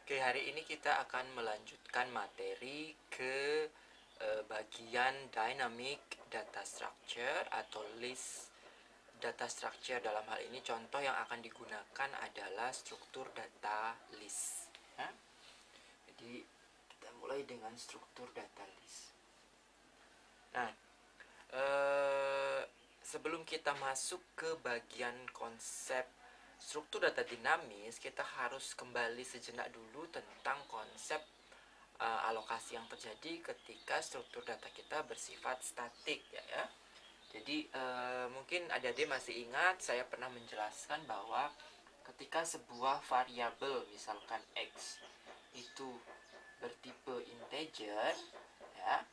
Oke, hari ini kita akan melanjutkan materi ke bagian Dynamic Data Structure atau list data structure. Dalam hal ini contoh yang akan digunakan adalah struktur data list ya. Jadi kita mulai dengan struktur data list. Nah, sebelum kita masuk ke bagian konsep struktur data dinamis, kita harus kembali sejenak dulu tentang konsep alokasi yang terjadi ketika struktur data kita bersifat statik ya. Jadi mungkin adik-adik masih ingat saya pernah menjelaskan bahwa ketika sebuah variabel misalkan x itu bertipe integer ya,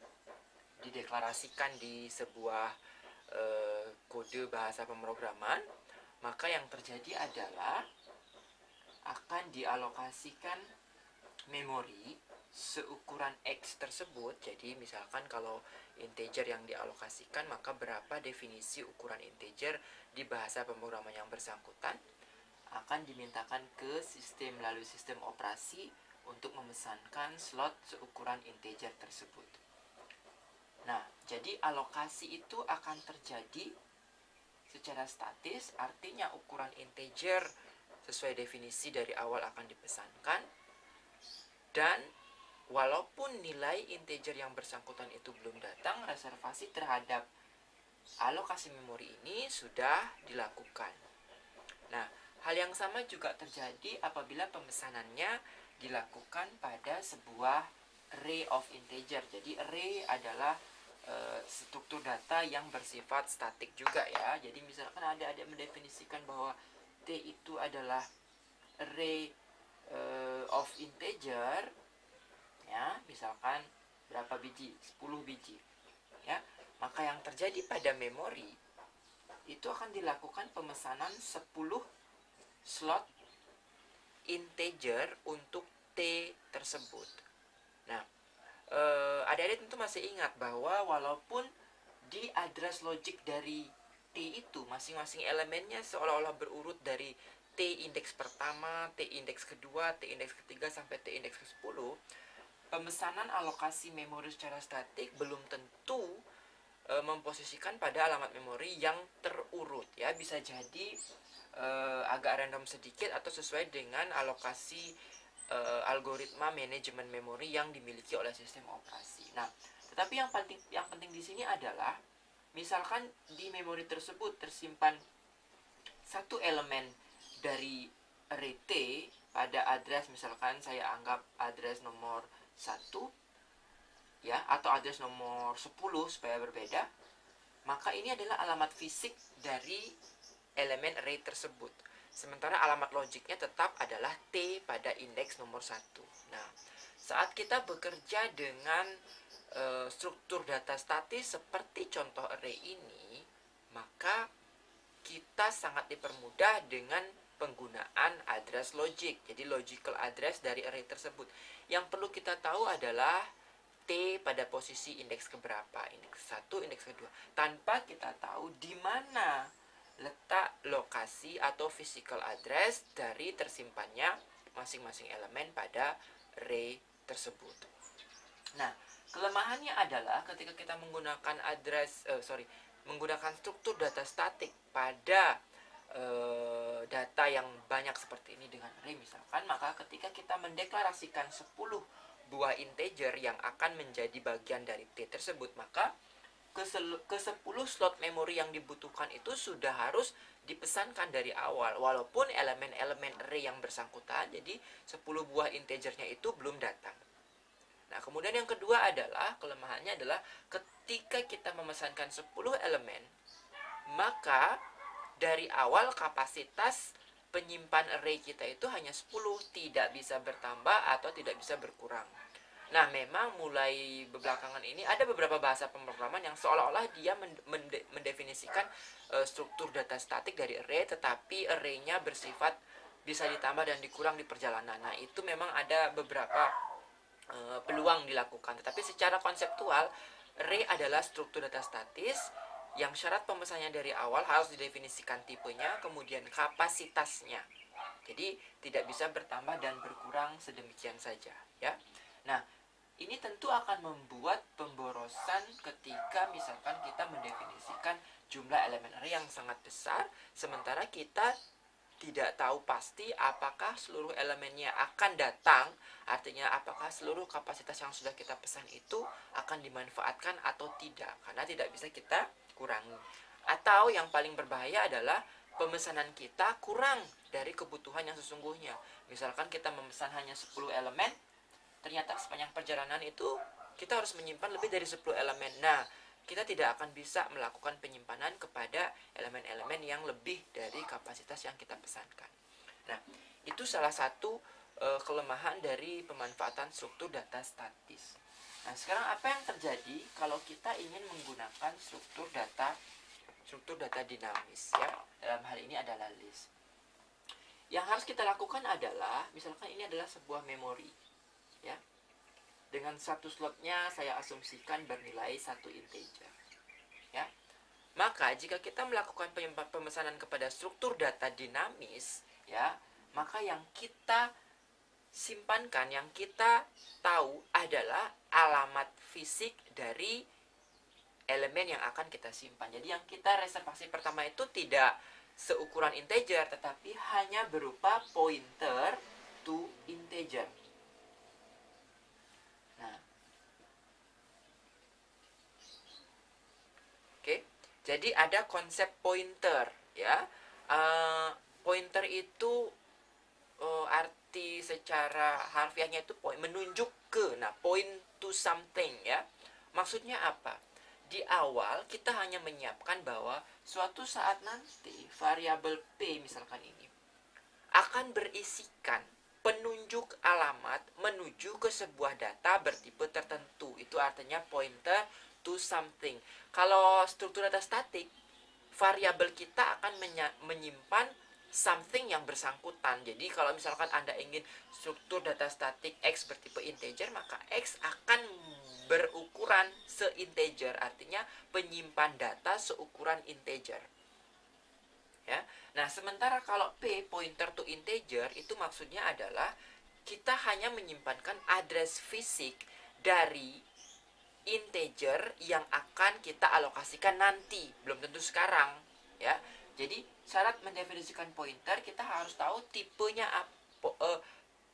dideklarasikan di sebuah kode bahasa pemrograman, maka yang terjadi adalah akan dialokasikan memori seukuran x tersebut. Jadi misalkan kalau integer yang dialokasikan, maka berapa definisi ukuran integer di bahasa pemrograman yang bersangkutan akan dimintakan ke sistem melalui sistem operasi untuk memesankan slot seukuran integer tersebut. Nah, jadi alokasi itu akan terjadi secara statis, artinya ukuran integer sesuai definisi dari awal akan dipesankan, dan walaupun nilai integer yang bersangkutan itu belum datang, reservasi terhadap alokasi memori ini sudah dilakukan. Nah, hal yang sama juga terjadi apabila pemesanannya dilakukan pada sebuah array of integer. Jadi array adalah struktur data yang bersifat statik juga ya. Jadi misalkan ada mendefinisikan bahwa T itu adalah array of integer ya, misalkan berapa biji? 10 biji ya. Maka yang terjadi pada memori itu akan dilakukan pemesanan 10 slot integer untuk T tersebut. Nah, adik-adik tentu masih ingat bahwa walaupun di address logic dari T itu masing-masing elemennya seolah-olah berurut dari T indeks pertama, T indeks kedua, T indeks ketiga sampai T indeks ke-10, pemesanan alokasi memori secara statik belum tentu memposisikan pada alamat memori yang terurut ya. Bisa jadi agak random sedikit atau sesuai dengan alokasi algoritma manajemen memori yang dimiliki oleh sistem operasi. Nah, tetapi yang penting di sini adalah misalkan di memori tersebut tersimpan satu elemen dari array T pada address, misalkan saya anggap address nomor 1 ya, atau address nomor 10 supaya berbeda, maka ini adalah alamat fisik dari elemen array tersebut. Sementara alamat logiknya tetap adalah T pada indeks nomor 1. Nah, saat kita bekerja dengan struktur data statis seperti contoh array ini, maka kita sangat dipermudah dengan penggunaan address logic. Jadi logical address dari array tersebut. Yang perlu kita tahu adalah T pada posisi indeks keberapa, indeks 1, indeks kedua, tanpa kita tahu di mana letak lokasi atau physical address dari tersimpannya masing-masing elemen pada array tersebut. Nah, kelemahannya adalah ketika kita menggunakan menggunakan struktur data statik pada data yang banyak seperti ini dengan array misalkan, maka ketika kita mendeklarasikan 10 buah integer yang akan menjadi bagian dari T tersebut, maka ke 10 slot memori yang dibutuhkan itu sudah harus dipesankan dari awal, walaupun elemen-elemen array yang bersangkutan, jadi 10 buah integernya itu belum datang. Nah, kemudian yang kedua adalah, kelemahannya adalah ketika kita memesankan 10 elemen, maka dari awal kapasitas penyimpan array kita itu hanya 10, tidak bisa bertambah atau tidak bisa berkurang. Nah, memang mulai belakangan ini ada beberapa bahasa pemrograman yang seolah-olah dia mendefinisikan struktur data statik dari array, tetapi array-nya bersifat bisa ditambah dan dikurang di perjalanan. Nah, itu memang ada beberapa peluang dilakukan, tetapi secara konseptual array adalah struktur data statis yang syarat pemesannya dari awal harus didefinisikan tipenya, kemudian kapasitasnya Jadi tidak bisa bertambah dan berkurang sedemikian saja, ya. Nah, ini tentu akan membuat pemborosan ketika misalkan kita mendefinisikan jumlah elemen array yang sangat besar, sementara kita tidak tahu pasti apakah seluruh elemennya akan datang, artinya apakah seluruh kapasitas yang sudah kita pesan itu akan dimanfaatkan atau tidak, karena tidak bisa kita kurangi. Atau yang paling berbahaya adalah pemesanan kita kurang dari kebutuhan yang sesungguhnya. Misalkan kita memesan hanya 10 elemen, ternyata sepanjang perjalanan itu kita harus menyimpan lebih dari 10 elemen. Nah, kita tidak akan bisa melakukan penyimpanan kepada elemen-elemen yang lebih dari kapasitas yang kita pesankan. Nah, itu salah satu kelemahan dari pemanfaatan struktur data statis. Nah, sekarang apa yang terjadi kalau kita ingin menggunakan struktur data dinamis, ya? Dalam hal ini adalah list. Yang harus kita lakukan adalah, misalkan ini adalah sebuah memori, ya. Dengan satu slotnya saya asumsikan bernilai 1 integer, ya. Maka jika kita melakukan pemesanan kepada struktur data dinamis, ya, maka yang kita simpankan, yang kita tahu adalah alamat fisik dari elemen yang akan kita simpan. Jadi yang kita reservasi pertama itu tidak seukuran integer, tetapi hanya berupa pointer to integer. Nah, oke. Jadi ada konsep pointer, ya. Pointer itu arti secara harfiahnya itu menunjuk ke. Nah, point to something, ya. Maksudnya apa? Di awal kita hanya menyiapkan bahwa suatu saat nanti variabel P misalkan ini akan berisikan penunjuk alamat menuju ke sebuah data bertipe tertentu. Itu artinya pointer to something. Kalau struktur data statik, variabel kita akan menyimpan something yang bersangkutan. Jadi kalau misalkan Anda ingin struktur data statik X bertipe integer, maka X akan berukuran seinteger, artinya penyimpan data seukuran integer. Ya. Nah, sementara kalau P pointer to integer itu maksudnya adalah kita hanya menyimpankan address fisik dari integer yang akan kita alokasikan nanti, belum tentu sekarang, ya. Jadi syarat mendefinisikan pointer, kita harus tahu tipenya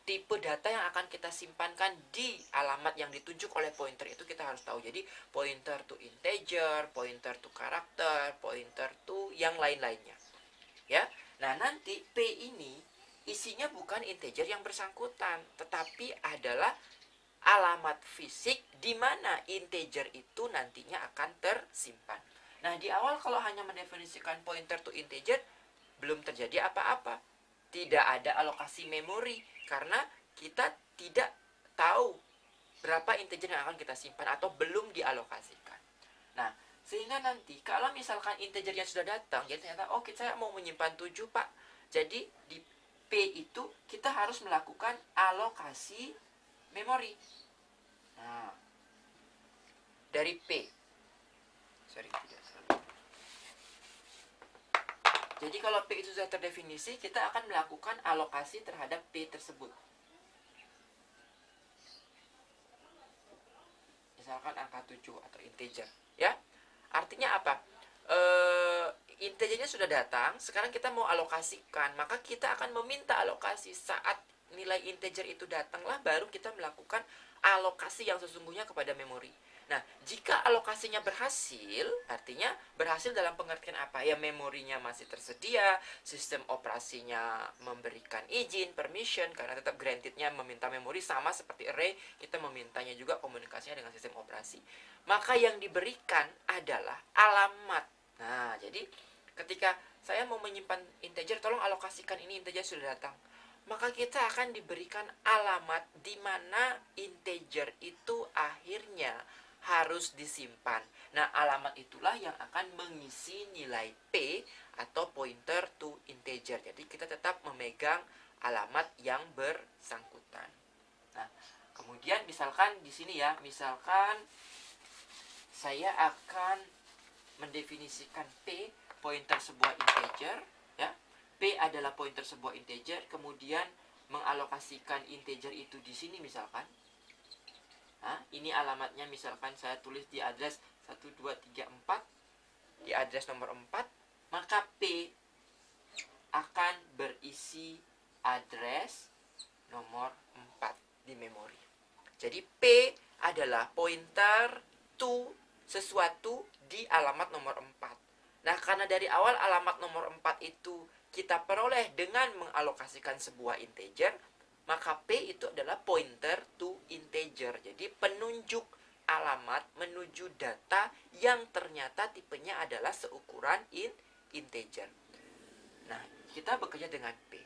tipe data yang akan kita simpankan di alamat yang ditunjuk oleh pointer itu kita harus tahu. Jadi pointer to integer, pointer to karakter, pointer to yang lain-lainnya, ya. Nah, nanti P ini isinya bukan integer yang bersangkutan, tetapi adalah alamat fisik di mana integer itu nantinya akan tersimpan. Nah, di awal kalau hanya mendefinisikan pointer to integer, belum terjadi apa-apa. Tidak ada alokasi memori, karena kita tidak tahu berapa integer yang akan kita simpan atau belum dialokasikan. Nah, sehingga nanti kalau misalkan integernya sudah datang, jadi ternyata, oke, saya mau menyimpan 7, Pak. Jadi di P itu kita harus melakukan alokasi memori. Nah, dari P. Jadi kalau P itu sudah terdefinisi, kita akan melakukan alokasi terhadap P tersebut. Misalkan angka 7 atau integer, ya. Artinya apa? Integernya sudah datang, sekarang kita mau alokasikan, maka kita akan meminta alokasi. Saat nilai integer itu datanglah, baru kita melakukan alokasi yang sesungguhnya kepada memori. Nah, jika alokasinya berhasil, artinya berhasil dalam pengertian apa? Ya, memorinya masih tersedia, sistem operasinya memberikan izin, permission, karena tetap grantednya meminta memori, sama seperti array, kita memintanya juga komunikasinya dengan sistem operasi. Maka yang diberikan adalah alamat. Nah, jadi ketika saya mau menyimpan integer, tolong alokasikan ini, integer sudah datang. Maka kita akan diberikan alamat di mana integer itu akhirnya harus disimpan. Nah, alamat itulah yang akan mengisi nilai P atau pointer to integer. Jadi kita tetap memegang alamat yang bersangkutan. Nah, kemudian misalkan di sini ya, misalkan saya akan mendefinisikan P pointer sebuah integer, ya. P adalah pointer sebuah integer, kemudian mengalokasikan integer itu di sini misalkan. Nah, ini alamatnya misalkan saya tulis di address 1234, di address nomor 4, maka P akan berisi address nomor 4 di memori. Jadi P adalah pointer to sesuatu di alamat nomor 4. Nah, karena dari awal alamat nomor 4 itu kita peroleh dengan mengalokasikan sebuah integer, maka P itu adalah pointer to integer. Jadi penunjuk alamat menuju data yang ternyata tipenya adalah seukuran integer. Nah, kita bekerja dengan P.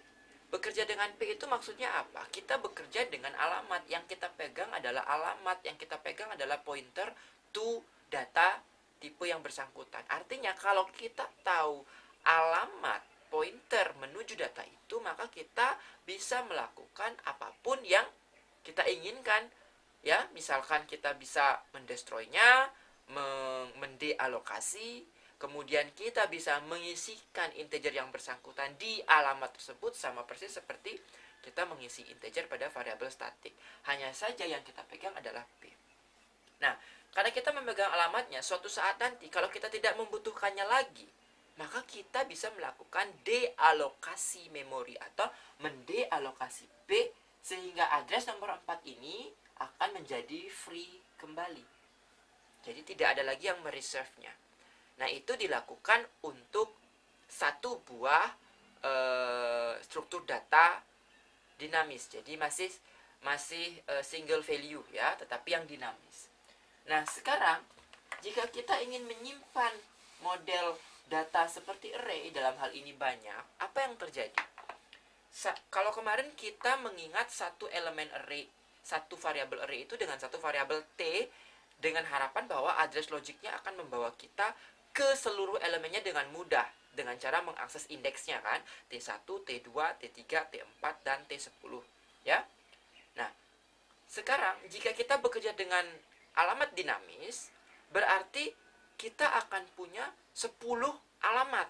Bekerja dengan P itu maksudnya apa? Kita bekerja dengan alamat. Yang kita pegang adalah alamat. Yang kita pegang adalah pointer to data tipe yang bersangkutan. Artinya kalau kita tahu alamat pointer menuju data itu, maka kita bisa melakukan apapun yang kita inginkan. Ya, misalkan kita bisa mendestroynya, mendealokasi, kemudian kita bisa mengisikan integer yang bersangkutan di alamat tersebut, sama persis seperti kita mengisi integer pada variabel statik. Hanya saja yang kita pegang adalah P. Nah, karena kita memegang alamatnya, suatu saat nanti kalau kita tidak membutuhkannya lagi, maka kita bisa melakukan dealokasi memori atau mendealokasi P, sehingga address nomor 4 ini akan menjadi free kembali. Jadi tidak ada lagi yang mereserve-nya. Nah, itu dilakukan untuk satu buah struktur data dinamis. Jadi masih single value ya, tetapi yang dinamis. Nah, sekarang jika kita ingin menyimpan model data seperti array, dalam hal ini banyak, apa yang terjadi? Kalau kemarin kita mengingat satu elemen array, satu variabel array itu dengan satu variabel T, dengan harapan bahwa address logiknya akan membawa kita ke seluruh elemennya dengan mudah, dengan cara mengakses indeksnya kan, T1, T2, T3, T4, dan T10 ya. Nah, sekarang jika kita bekerja dengan alamat dinamis, berarti kita akan punya 10 alamat.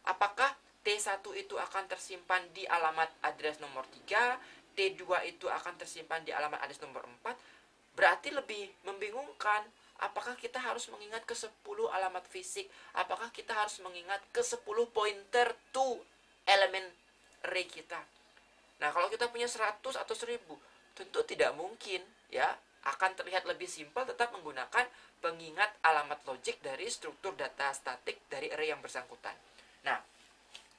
Apakah T1 itu akan tersimpan di alamat address nomor 3, T2 itu akan tersimpan di alamat address nomor 4? Berarti lebih membingungkan. Apakah kita harus mengingat ke 10 alamat fisik? Apakah kita harus mengingat ke 10 pointer to elemen array kita? Nah, kalau kita punya 100 atau 1000, tentu tidak mungkin ya. Akan terlihat lebih simpel tetap menggunakan pengingat alamat logik dari struktur data statik dari array yang bersangkutan. Nah,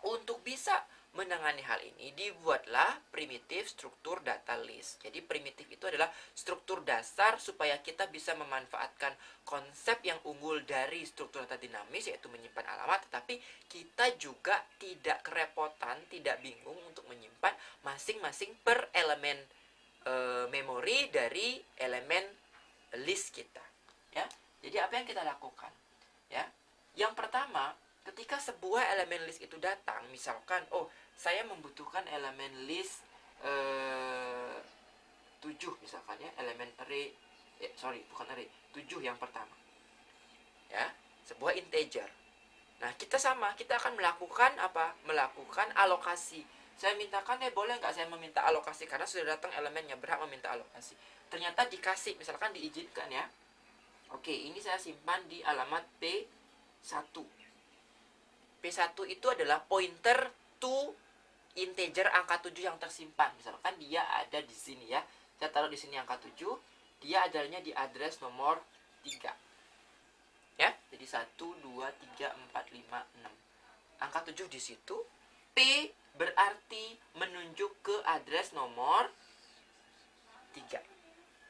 untuk bisa menangani hal ini, dibuatlah primitif struktur data list. Jadi primitif itu adalah struktur dasar supaya kita bisa memanfaatkan konsep yang unggul dari struktur data dinamis, yaitu menyimpan alamat, tetapi kita juga tidak kerepotan, tidak bingung untuk menyimpan masing-masing per elemen memori dari elemen list kita. Ya, jadi apa yang kita lakukan? Ya, yang pertama, ketika sebuah elemen list itu datang, misalkan, saya membutuhkan elemen list 7 misalkan ya, elemen array, bukan array, 7 yang pertama. Ya, sebuah integer. Nah, kita akan melakukan apa? Melakukan alokasi. Saya mintakan, boleh nggak saya meminta alokasi? Karena sudah datang elemennya, berhak meminta alokasi. Ternyata dikasih, misalkan diizinkan ya. Oke, ini saya simpan di alamat P1. P1 itu adalah pointer to integer angka 7 yang tersimpan. Misalkan dia ada di sini ya. Saya taruh di sini angka 7. Dia adanya di address nomor 3. Ya, jadi 1, 2, 3, 4, 5, 6. Angka 7 di situ. P berarti menunjuk ke address nomor 3.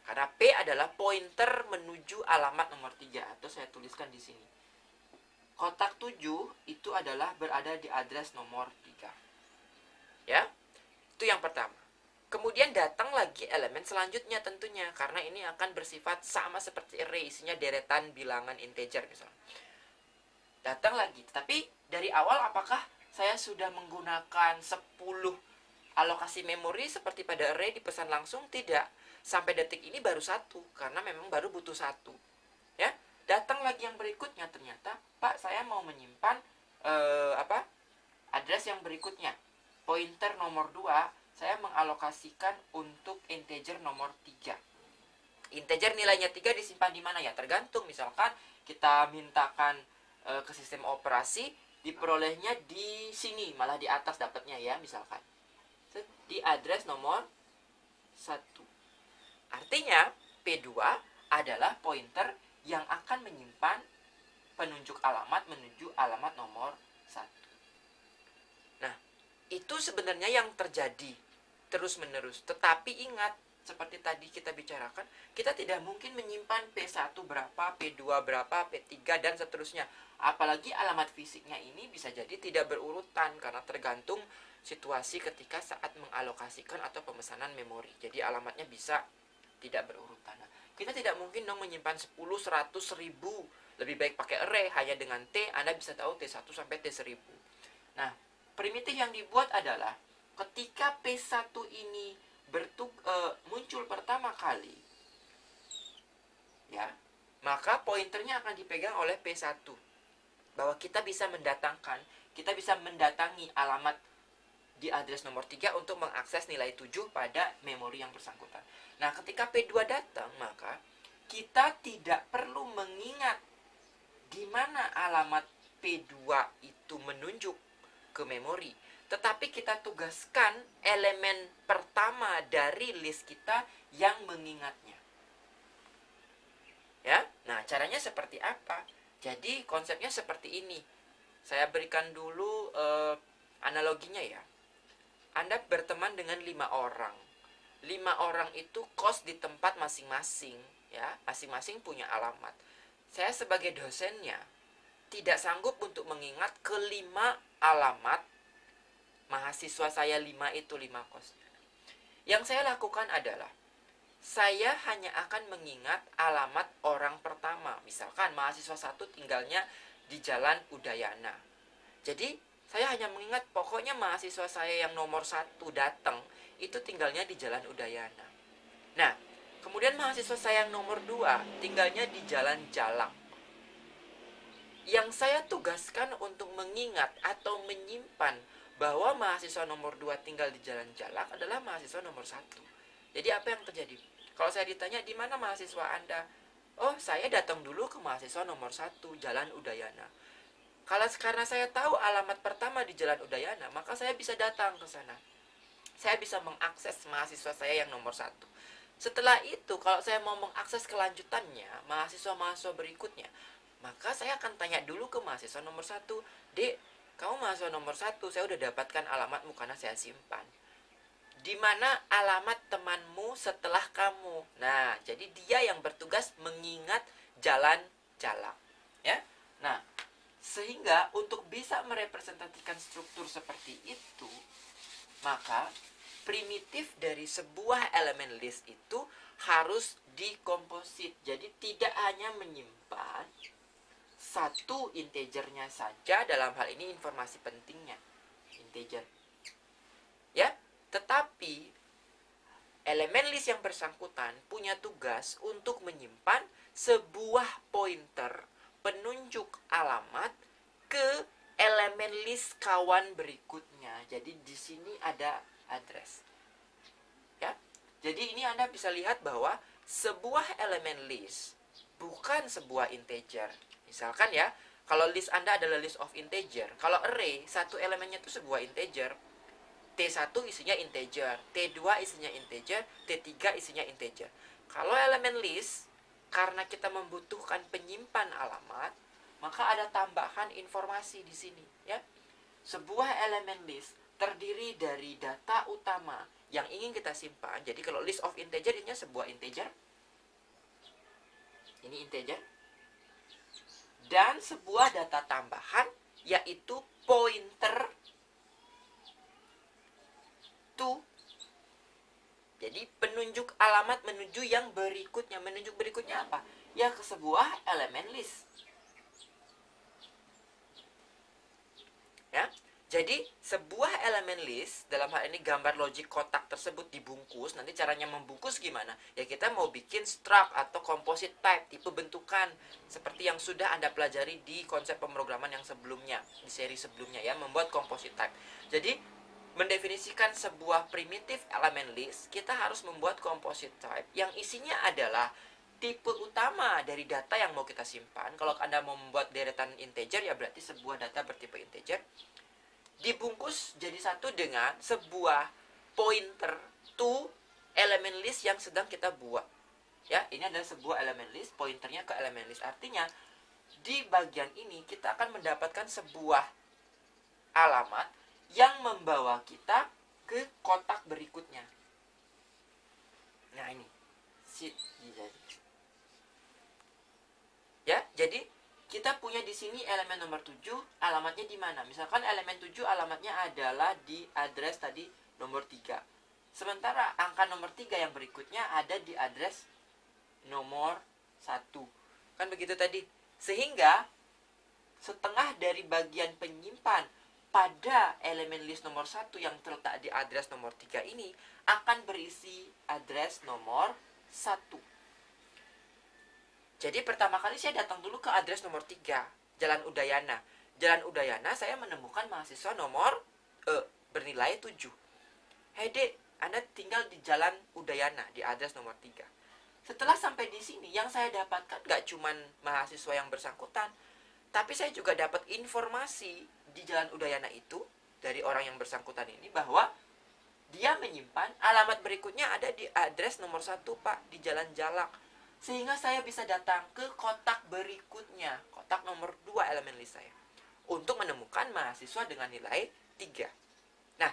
Karena P adalah pointer menuju alamat nomor 3. Atau saya tuliskan di sini. Kotak 7 itu adalah berada di address nomor 3. Ya, itu yang pertama. Kemudian datang lagi elemen selanjutnya tentunya, karena ini akan bersifat sama seperti array, isinya deretan bilangan integer misalnya. Datang lagi, tapi dari awal apakah saya sudah menggunakan 10 alokasi memori seperti pada array dipesan langsung? Tidak. Sampai detik ini baru 1, karena memang baru butuh 1. Ya, datang lagi yang berikutnya, ternyata Pak, saya mau menyimpan address yang berikutnya. Pointer nomor 2, saya mengalokasikan untuk integer nomor 3. Integer nilainya 3 disimpan di mana ya? Tergantung, misalkan kita mintakan ke sistem operasi, diperolehnya di sini, malah di atas dapatnya ya, misalkan di address nomor 1. Artinya P2 adalah pointer yang akan menyimpan penunjuk alamat menuju alamat nomor 1. Nah, itu sebenarnya yang terjadi terus-menerus. Tetapi ingat, seperti tadi kita bicarakan, kita tidak mungkin menyimpan P1 berapa, P2 berapa, P3, dan seterusnya. Apalagi alamat fisiknya ini bisa jadi tidak berurutan, karena tergantung situasi ketika saat mengalokasikan atau pemesanan memori. Jadi alamatnya bisa tidak berurutan. Nah, kita tidak mungkin dong menyimpan 10, 100, 1000. Lebih baik pakai array, hanya dengan T, Anda bisa tahu T1 sampai T1000. Nah, primitif yang dibuat adalah ketika P1 ini muncul pertama kali, ya, maka pointernya akan dipegang oleh P1. Bahwa kita bisa mendatangi alamat di address nomor 3 untuk mengakses nilai 7 pada memori yang bersangkutan. Nah, ketika P2 datang, maka kita tidak perlu mengingat di mana alamat P2 itu menunjuk ke memori. Tetapi kita tugaskan elemen pertama dari list kita yang mengingatnya. Ya, nah caranya seperti apa? Jadi konsepnya seperti ini. Saya berikan dulu analoginya ya. Anda berteman dengan 5 orang. 5 orang itu kos di tempat masing-masing, ya. Masing-masing punya alamat. Saya sebagai dosennya tidak sanggup untuk mengingat kelima alamat mahasiswa saya 5 itu 5 kos. Yang saya lakukan adalah saya hanya akan mengingat alamat orang pertama. Misalkan mahasiswa 1 tinggalnya di Jalan Udayana. Jadi saya hanya mengingat pokoknya mahasiswa saya yang nomor 1 datang itu tinggalnya di Jalan Udayana. Nah, kemudian mahasiswa saya yang nomor 2 tinggalnya di Jalan Jalak. Yang saya tugaskan untuk mengingat atau menyimpan bahwa mahasiswa nomor 2 tinggal di Jalan Jalak adalah mahasiswa nomor 1. Jadi apa yang terjadi? Kalau saya ditanya di mana mahasiswa Anda? Oh, saya datang dulu ke mahasiswa nomor 1, Jalan Udayana. Karena saya tahu alamat pertama di Jalan Udayana, maka saya bisa datang ke sana. Saya bisa mengakses mahasiswa saya yang nomor 1. Setelah itu, kalau saya mau mengakses kelanjutannya, mahasiswa-mahasiswa berikutnya, maka saya akan tanya dulu ke mahasiswa nomor 1, Dek, kamu mahasiswa nomor 1, saya udah dapatkan alamatmu karena saya simpan. Di mana alamat temanmu setelah kamu? Nah, jadi dia yang bertugas mengingat Jalan Jalak. Ya. Nah, sehingga untuk bisa merepresentasikan struktur seperti itu, maka primitif dari sebuah elemen list itu harus dikomposit. Jadi tidak hanya menyimpan satu integernya saja, dalam hal ini informasi pentingnya integer, ya, tetapi elemen list yang bersangkutan punya tugas untuk menyimpan sebuah pointer penunjuk alamat ke elemen list kawan berikutnya. Jadi di sini ada address, ya. Jadi ini Anda bisa lihat bahwa sebuah elemen list bukan sebuah integer. Misalkan ya, kalau list Anda adalah list of integer, kalau array, satu elemennya itu sebuah integer. T1 isinya integer, T2 isinya integer, T3 isinya integer. Kalau elemen list, karena kita membutuhkan penyimpan alamat, maka ada tambahan informasi di sini, ya. Sebuah elemen list terdiri dari data utama yang ingin kita simpan. Jadi kalau list of integer ini sebuah integer. Ini integer. Dan sebuah data tambahan yaitu pointer to. Jadi penunjuk alamat menuju yang berikutnya. Menunjuk berikutnya apa? Ya ke sebuah elemen list. Ya. Jadi sebuah elemen list, dalam hal ini gambar logik kotak tersebut dibungkus. Nanti caranya membungkus gimana? Ya kita mau bikin struct atau composite type, tipe bentukan, seperti yang sudah Anda pelajari di konsep pemrograman yang sebelumnya, di seri sebelumnya ya, membuat composite type. Jadi mendefinisikan sebuah primitif elemen list, kita harus membuat composite type yang isinya adalah tipe utama dari data yang mau kita simpan. Kalau Anda mau membuat deretan integer, ya berarti sebuah data bertipe integer dibungkus jadi satu dengan sebuah pointer to elemen list yang sedang kita buat. Ya, ini adalah sebuah elemen list, pointernya ke elemen list. Artinya di bagian ini kita akan mendapatkan sebuah alamat yang membawa kita ke kotak berikutnya. Nah, ini ya, jadi kita punya di sini elemen nomor 7, alamatnya di mana? Misalkan elemen 7 alamatnya adalah di address tadi nomor 3. Sementara angka nomor 3 yang berikutnya ada di address nomor 1. Kan begitu tadi. Sehingga setengah dari bagian penyimpan pada elemen list nomor 1 yang terletak di address nomor 3 ini akan berisi address nomor 1. Jadi pertama kali saya datang dulu ke address nomor 3, Jalan Udayana. Jalan Udayana saya menemukan mahasiswa nomor bernilai 7. Hei Dek, Anda tinggal di Jalan Udayana di address nomor 3. Setelah sampai di sini, yang saya dapatkan gak cuman mahasiswa yang bersangkutan, tapi saya juga dapat informasi di Jalan Udayana itu dari orang yang bersangkutan ini bahwa dia menyimpan alamat berikutnya ada di address nomor 1 Pak, di Jalan Jalak. Sehingga saya bisa datang ke kotak berikutnya, kotak nomor 2 elemen list saya, untuk menemukan mahasiswa dengan nilai 3. Nah,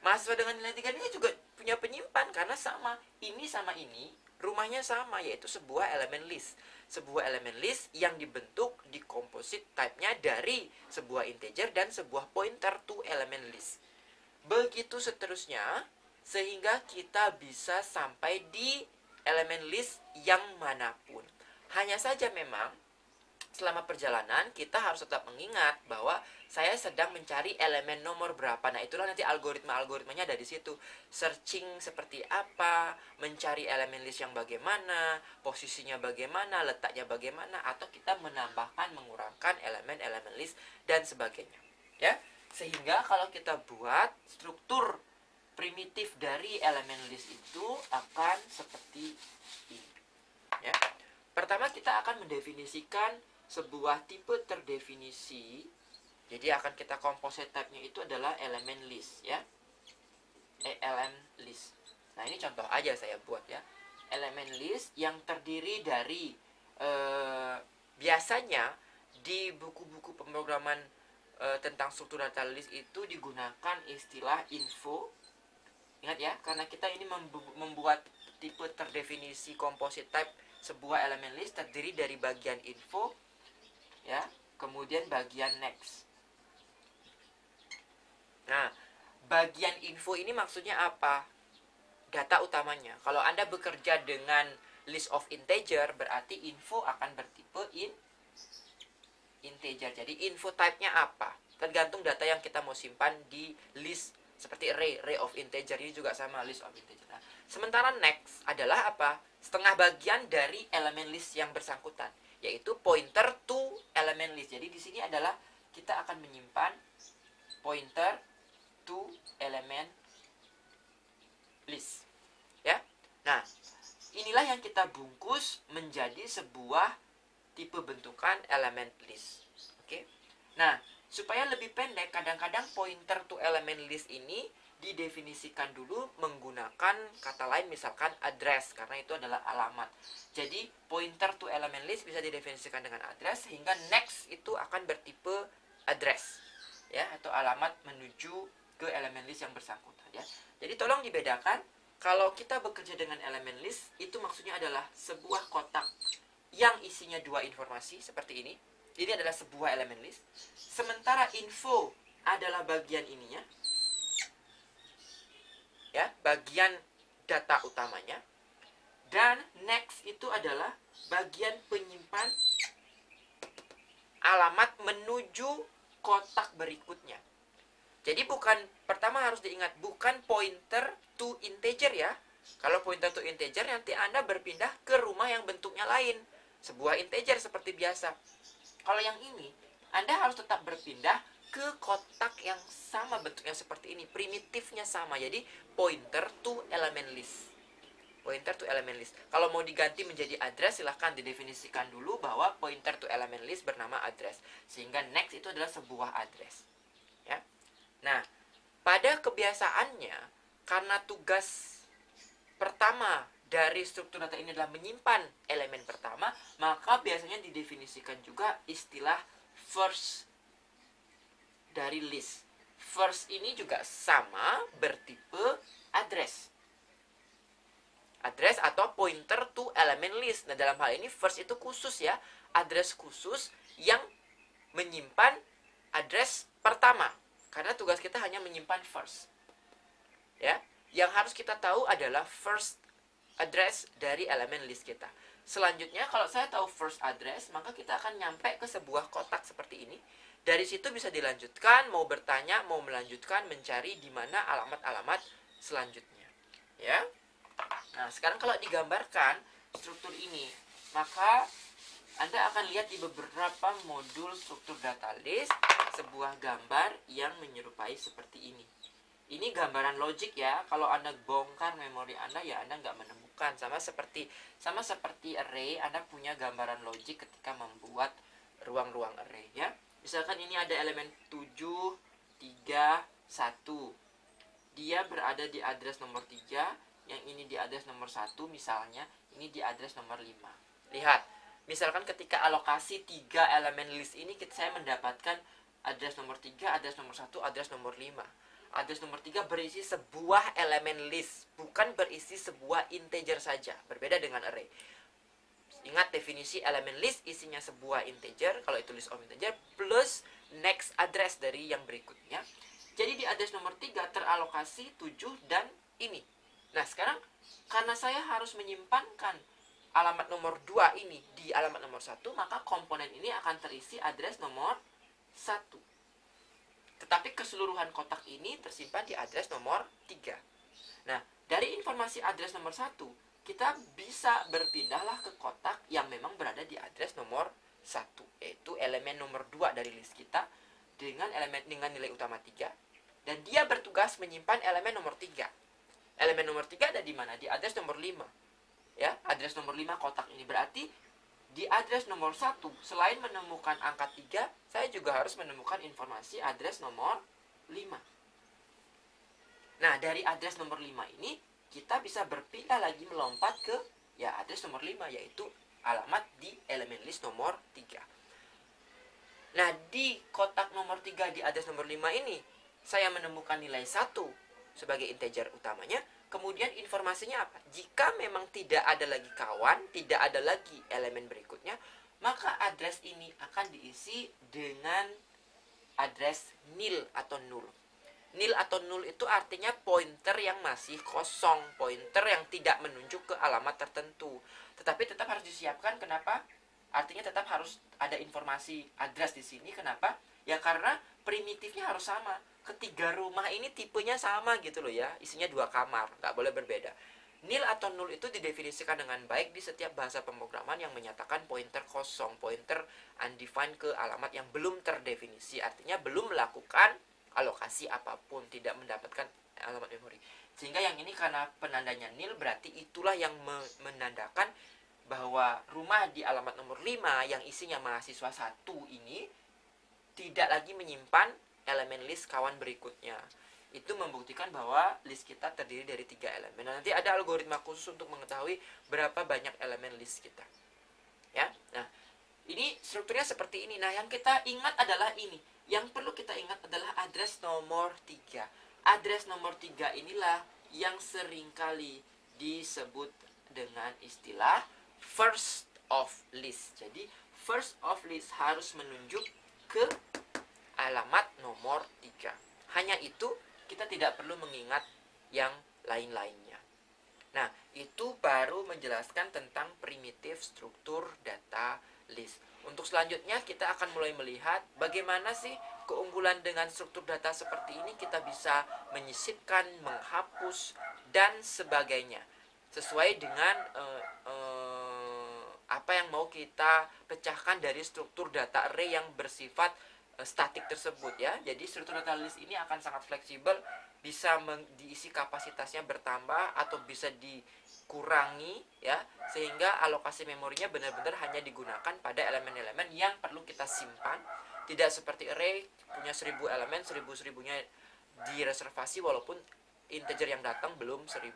mahasiswa dengan nilai 3 ini juga punya penyimpan, karena sama ini, rumahnya sama, yaitu sebuah elemen list. Sebuah elemen list yang dibentuk di composite type-nya dari sebuah integer dan sebuah pointer to elemen list. Begitu seterusnya, sehingga kita bisa sampai di elemen list yang manapun. Hanya saja memang selama perjalanan kita harus tetap mengingat bahwa saya sedang mencari elemen nomor berapa. Nah, itulah nanti algoritmanya ada di situ. Searching seperti apa, mencari elemen list yang bagaimana, posisinya bagaimana, letaknya bagaimana, atau kita menambahkan, mengurangkan elemen-elemen list dan sebagainya. Ya, sehingga kalau kita buat struktur primitif dari elemen list itu akan seperti ini. Ya. Pertama kita akan mendefinisikan sebuah tipe terdefinisi. Jadi akan kita composite type-nya itu adalah elemen list ya. Elem list. Nah, ini contoh aja saya buat ya. Elemen list yang terdiri dari biasanya di buku-buku pemrograman tentang struktur data list itu digunakan istilah info. Ingat ya, karena kita ini membuat tipe terdefinisi composite type sebuah elemen list terdiri dari bagian info, ya, kemudian bagian next. Nah, bagian info ini maksudnya apa? Data utamanya. Kalau Anda bekerja dengan list of integer, berarti info akan bertipe integer. Jadi info type-nya apa? Tergantung data yang kita mau simpan di list. Seperti array of integer ini juga sama, list of integer. Nah, sementara next adalah apa? Setengah bagian dari elemen list yang bersangkutan, yaitu pointer to elemen list. Jadi di sini adalah kita akan menyimpan pointer to elemen list. Ya. Nah, inilah yang kita bungkus menjadi sebuah tipe bentukan elemen list. Oke. Nah, supaya lebih pendek, kadang-kadang pointer to elemen list ini didefinisikan dulu menggunakan kata lain, misalkan address, karena itu adalah alamat. Jadi pointer to elemen list bisa didefinisikan dengan address, sehingga next itu akan bertipe address ya, atau alamat menuju ke elemen list yang bersangkutan ya. Jadi tolong dibedakan, kalau kita bekerja dengan elemen list itu maksudnya adalah sebuah kotak yang isinya 2 informasi seperti ini. Ini adalah sebuah elemen list. Sementara info adalah bagian ininya. Ya, bagian data utamanya. Dan next itu adalah bagian penyimpan alamat menuju kotak berikutnya. Jadi pertama harus diingat, bukan pointer to integer ya. Kalau pointer to integer nanti Anda berpindah ke rumah yang bentuknya lain, sebuah integer seperti biasa. Kalau yang ini, Anda harus tetap berpindah ke kotak yang sama bentuknya seperti ini, primitifnya sama. Jadi pointer to element list. Pointer to element list. Kalau mau diganti menjadi address, silahkan didefinisikan dulu bahwa pointer to element list bernama address. Sehingga next itu adalah sebuah address. Ya. Nah, pada kebiasaannya, karena tugas pertama dari struktur data ini adalah menyimpan elemen pertama, maka biasanya didefinisikan juga istilah first dari list. First ini juga sama bertipe address. Address atau pointer to element list. Nah, dalam hal ini first itu khusus ya, address khusus yang menyimpan address pertama. Karena tugas kita hanya menyimpan first. Ya, yang harus kita tahu adalah first address dari elemen list kita. Selanjutnya, kalau saya tahu first address, maka kita akan nyampe ke sebuah kotak seperti ini. Dari situ bisa dilanjutkan, mau bertanya, mau melanjutkan, mencari di mana alamat-alamat selanjutnya. Ya. Nah, sekarang kalau digambarkan struktur ini, maka Anda akan lihat di beberapa modul struktur data list sebuah gambar yang menyerupai seperti ini. Ini gambaran logik ya. Kalau Anda bongkar memori Anda, ya Anda nggak menemukan. Sama seperti array, Anda punya gambaran logik ketika membuat ruang-ruang array ya. Misalkan ini ada elemen 7, 3, 1. Dia berada di address nomor 3, yang ini di address nomor 1 misalnya, ini di address nomor 5. Lihat, misalkan ketika alokasi 3 elemen list ini, saya mendapatkan address nomor 3, address nomor 1, address nomor 5. Address nomor 3 berisi sebuah elemen list, bukan berisi sebuah integer saja, berbeda dengan array. Ingat definisi elemen list, isinya sebuah integer, kalau itu list of integer, plus next address dari yang berikutnya. Jadi di address nomor 3 teralokasi 7 dan ini. Nah, sekarang karena saya harus menyimpankan alamat nomor 2 ini di alamat nomor 1, maka komponen ini akan terisi address nomor 1. Tetapi keseluruhan kotak ini tersimpan di address nomor 3. Nah, dari informasi address nomor 1, kita bisa berpindahlah ke kotak yang memang berada di address nomor 1, yaitu elemen nomor 2 dari list kita dengan nilai utama 3, dan dia bertugas menyimpan elemen nomor 3. Elemen nomor 3 ada di mana? Di address nomor 5. Ya, address nomor 5 kotak ini berarti di address nomor 1, selain menemukan angka 3, saya juga harus menemukan informasi address nomor 5. Nah, dari address nomor 5 ini, kita bisa berpindah lagi melompat ke ya address nomor 5, yaitu alamat di elemen list nomor 3. Nah, di kotak nomor 3 di address nomor 5 ini, saya menemukan nilai 1 sebagai integer utamanya. Kemudian informasinya apa? Jika memang tidak ada lagi kawan, tidak ada lagi elemen berikutnya, maka address ini akan diisi dengan address nil atau null. Nil atau null itu artinya pointer yang masih kosong, pointer yang tidak menunjuk ke alamat tertentu. Tetapi tetap harus disiapkan. Kenapa? Artinya tetap harus ada informasi address di sini. Kenapa? Ya karena primitifnya harus sama. Ketiga rumah ini tipenya sama gitu loh ya, isinya 2 kamar, nggak boleh berbeda. Nil atau null itu didefinisikan dengan baik di setiap bahasa pemrograman yang menyatakan pointer kosong, pointer undefined ke alamat yang belum terdefinisi, artinya belum melakukan alokasi apapun, tidak mendapatkan alamat memori. Sehingga yang ini karena penandanya nil, berarti itulah yang menandakan bahwa rumah di alamat nomor 5 yang isinya mahasiswa 1 ini tidak lagi menyimpan elemen list kawan berikutnya. Itu membuktikan bahwa list kita terdiri dari 3 elemen. Nah, nanti ada algoritma khusus untuk mengetahui berapa banyak elemen list kita. Ya. Nah, ini strukturnya seperti ini. Nah, yang kita ingat adalah ini. Yang perlu kita ingat adalah address nomor 3. Address nomor 3 inilah yang seringkali disebut dengan istilah first of list. Jadi, first of list harus menunjuk ke alamat nomor 3. Hanya itu, kita tidak perlu mengingat yang lain-lainnya. Nah, itu baru menjelaskan tentang primitif struktur data list. Untuk selanjutnya kita akan mulai melihat bagaimana sih keunggulan dengan struktur data seperti ini, kita bisa menyisipkan, menghapus, dan sebagainya sesuai dengan apa yang mau kita pecahkan dari struktur data array yang bersifat statik tersebut ya. Jadi struktur data list ini akan sangat fleksibel, bisa diisi kapasitasnya bertambah atau bisa dikurangi ya, sehingga alokasi memorinya benar-benar hanya digunakan pada elemen-elemen yang perlu kita simpan. Tidak seperti array punya 1000 elemen, 1000-1000-nya direservasi walaupun integer yang datang belum 1000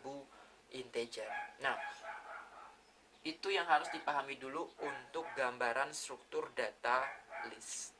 integer. Nah, itu yang harus dipahami dulu untuk gambaran struktur data list.